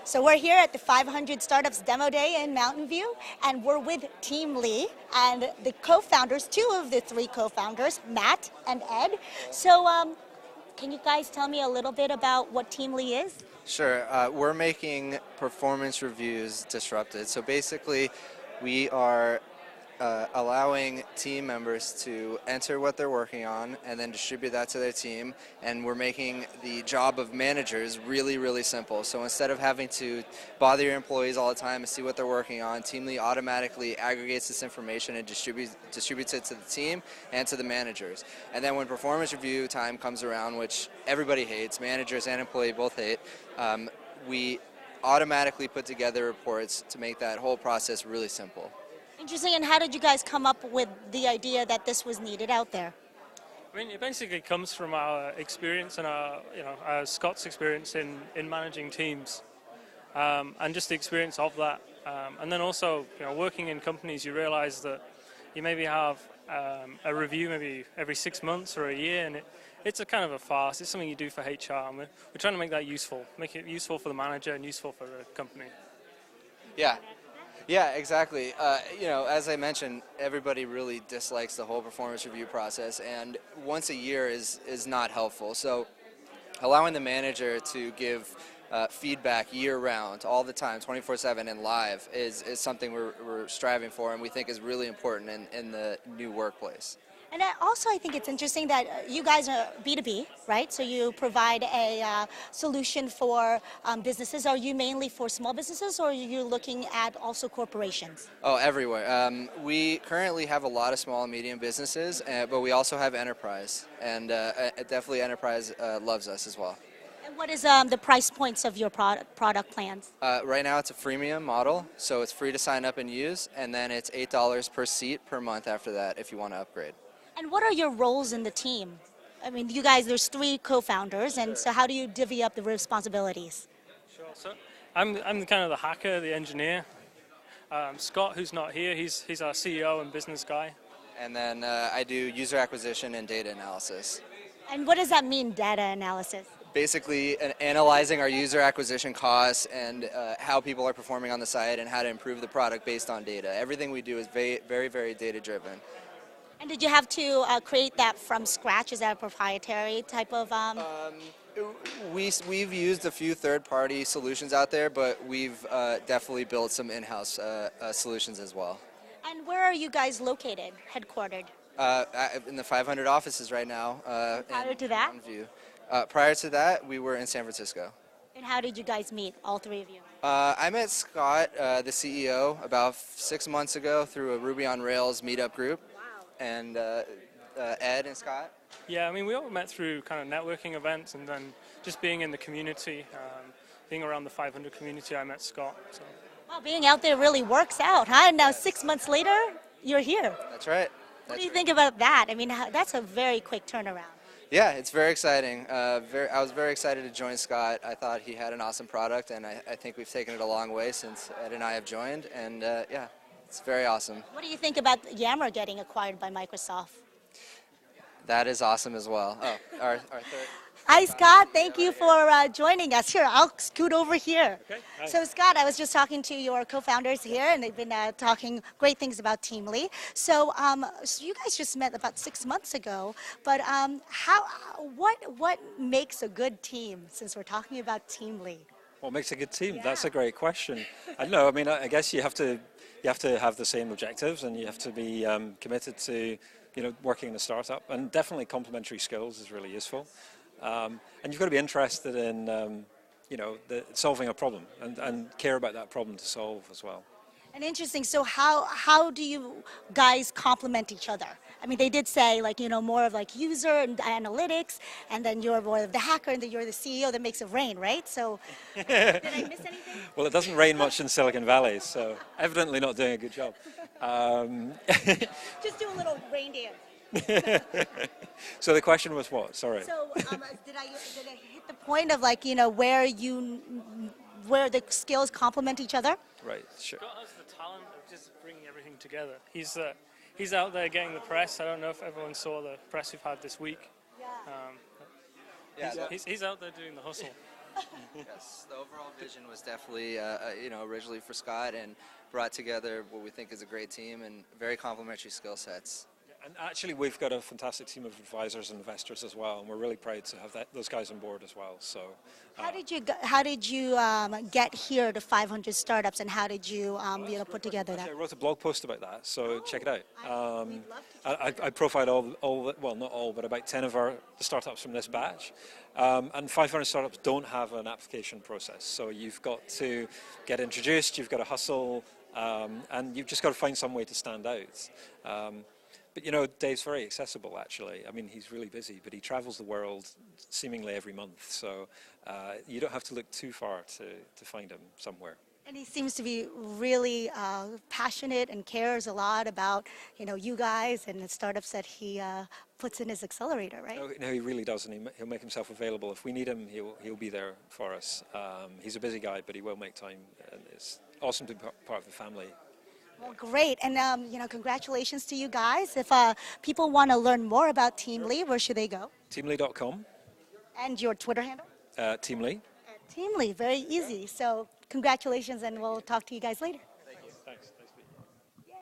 So we're here at the 500 Startups Demo Day in Mountain View, and we're with Team Lee and the co-founders, two of the three co-founders, Matt and Ed. So can you guys tell me a little bit about what Team Lee is? Sure. We're making performance reviews disrupted. So basically, we are allowing team members to enter what they're working on and then distribute that to their team. And we're making the job of managers really, really simple. So instead of having to bother your employees all the time and see what they're working on, Team Lee automatically aggregates this information and distributes it to the team and to the managers. And then when performance review time comes around, which everybody hates, managers and employee both hate, we automatically put together reports to make that whole process really simple. Interesting. And how did you guys come up with the idea that this was needed out there? I mean, it basically comes from our experience and our Scott's experience in managing teams, and just the experience of that. And then also, working in companies, you realize that you maybe have a review maybe every 6 months or a year, and it's a kind of a farce. It's something you do for HR, and we're trying to make that useful, make it useful for the manager and useful for the company. Yeah, exactly. As I mentioned, everybody really dislikes the whole performance review process, and once a year is not helpful. So allowing the manager to give feedback year-round, all the time, 24/7 and live, is something we're striving for and we think is really important in the new workplace. And also, I think it's interesting that you guys are B2B, right? So you provide a solution for businesses. Are you mainly for small businesses, or are you looking at also corporations? Oh, everywhere. We currently have a lot of small and medium businesses, but we also have enterprise, and definitely enterprise loves us as well. And what is the price points of your product plans? Right now it's a freemium model, so it's free to sign up and use, and then it's $8 per seat per month after that if you want to upgrade. And what are your roles in the team? I mean, you guys, there's three co-founders, and so how do you divvy up the responsibilities? Sure. So I'm kind of the hacker, the engineer. Scott, who's not here, he's our CEO and business guy. And then I do user acquisition and data analysis. And what does that mean, data analysis? Basically, analyzing our user acquisition costs and how people are performing on the site and how to improve the product based on data. Everything we do is very, very data-driven. And did you have to create that from scratch? Is that a proprietary type of? We've used a few third-party solutions out there, but we've definitely built some in-house solutions as well. And where are you guys located, headquartered? In the 500 offices right now. Prior to that? Prior to that, we were in San Francisco. And how did you guys meet, all three of you? I met Scott, the CEO, about 6 months ago through a Ruby on Rails meetup group. And Ed and Scott? Yeah, I mean, we all met through kind of networking events and then just being in the community, being around the 500 community, I met Scott. So. Well, being out there really works out, huh? And now 6 months later, you're here. That's right. What do you think about that? I mean, that's a very quick turnaround. Yeah, it's very exciting. I was very excited to join Scott. I thought he had an awesome product, and I think we've taken it a long way since Ed and I have joined, and yeah. It's very awesome. What do you think about Yammer getting acquired by Microsoft? That is awesome as well. Oh, our third. Hi, Scott. Thank you for joining us. Here, I'll scoot over here. Okay. Hi. So, Scott, I was just talking to your co-founders here, and they've been talking great things about Team Lee. So, so you guys just met about 6 months ago, but what makes a good team, since we're talking about Team Lee? What makes a good team? Yeah. That's a great question. I don't know. I mean, I guess you have to have the same objectives, and you have to be committed to, working in a startup. And definitely complementary skills is really useful. And you've got to be interested in, solving a problem and care about that problem to solve as well. And interesting. So how do you guys complement each other? I mean, they did say more of user and analytics, and then you're more of the hacker, and then you're the CEO that makes it rain, right? So did I miss anything? Well, it doesn't rain much in Silicon Valley, so evidently not doing a good job. Just do a little rain dance. So the question was what? Sorry. So did I hit the point of where the skills complement each other? Right. Sure. Scott has the talent of just bringing everything together. He's out there getting the press. I don't know if everyone saw the press we've had this week. Yeah. He's out there doing the hustle. Yes, the overall vision was definitely, originally for Scott and brought together what we think is a great team and very complementary skill sets. And actually, we've got a fantastic team of advisors and investors as well, and we're really proud to have those guys on board as well. So, How did you get here to 500 startups, and how did you put together that? I wrote a blog post about that, so check it out. We'd love to. I profiled well, not all, but about 10 of the startups from this batch. And 500 startups don't have an application process, so you've got to get introduced, you've got to hustle, and you've just got to find some way to stand out. But Dave's very accessible, actually. I mean, he's really busy, but he travels the world seemingly every month, so you don't have to look too far to find him somewhere. And he seems to be really passionate and cares a lot about, you guys and the startups that he puts in his accelerator, right? No, he really does, and he'll make himself available. If we need him, he'll be there for us. He's a busy guy, but he will make time, and it's awesome to be part of the family. Well, great. And, congratulations to you guys. If people want to learn more about Teamly, where should they go? Teamly.com. And your Twitter handle? Teamly. Teamly, very easy. So congratulations, and we'll talk to you guys later.